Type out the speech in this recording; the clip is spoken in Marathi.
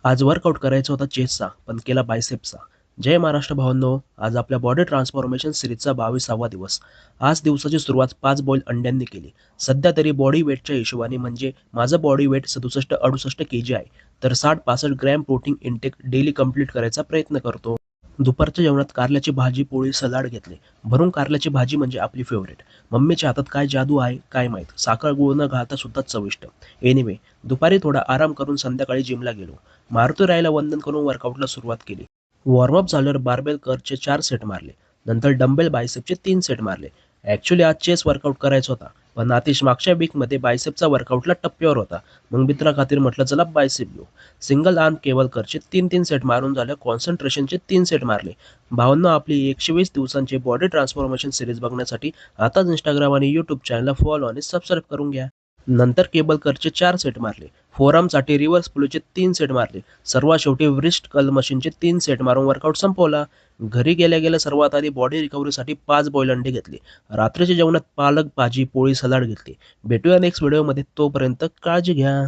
आज वर्कआउट करायचा होता चेस्टचा, पण केला बायसेप्सचा. जय महाराष्ट्र भावांनो, आज आपल्या बॉडी ट्रान्सफॉर्मेशन सिरीजचा 22वा दिवस. आज दिवसाची सुरुवात 5 बॉईल अंड्यांनी केली. सध्या तरी बॉडी वेटच्या हिशोबाने म्हणजे माझं बॉडी वेट 67-68 केजी आहे. तर 60-65 gram protein intake daily complete करायचा प्रयत्न करतो. दुपारच्या जेवणात कारल्याची भाजी, पोळी, सलाड घेतले. भरून कारल्याची भाजी म्हणजे आपली फेवरेट. मम्मीच्या हातात काय जादू आहे काय माहीत. साखर गूळ न घालता सुद्धा चविष्ट. एनिवे, दुपारी थोडा आराम करून संध्याकाळी जिमला गेलो. मारुती रायाला वंदन करून वर्कआउटला सुरुवात केली. वॉर्मअप झाल्यावर बार्बेल कर्लचे 4 सेट मारले. नंतर डंबेल बायसेपचे 3 सेट मारले. ॲक्च्युली आज चेस्ट वर्कआउट करायचा होता, पण आतिश मागच्या वीकमध्ये बायसेपचा वर्कआउटला टप्प्यावर होता. मग मित्राखातीर म्हटलं चला बायसेप घेऊ. सिंगल आर्म केबल करचे 3-3 सेट मारून झाले. कॉन्सन्ट्रेशनचे 3 सेट मारले. भावांनो, आपली 120 दिवसांची बॉडी ट्रान्सफॉर्मेशन सिरीज बघण्यासाठी आताच इंस्टाग्राम आणि यूट्यूब चॅनलला फॉलो आणि सबस्क्राईब करून घ्या. नंतर केबल करचे 4 सेट मारले. फोरआर्मसाठी रिव्हर्स पुलचे 3 सेट मारले. सर्वात शेवटी व्रिस्ट कर्ल मशीनचे 3 सेट मारून वर्कआउट संपवला. घरी गेल्या गेल्या सर्वात आधी बॉडी रिकव्हरीसाठी 5 बॉईल अंडे घेतले. रात्रीच्या जेवणात पालक भाजी, पोळी, सलाड घेतली. भेटूया नेक्स्ट व्हिडिओमध्ये. तोपर्यंत काळजी घ्या.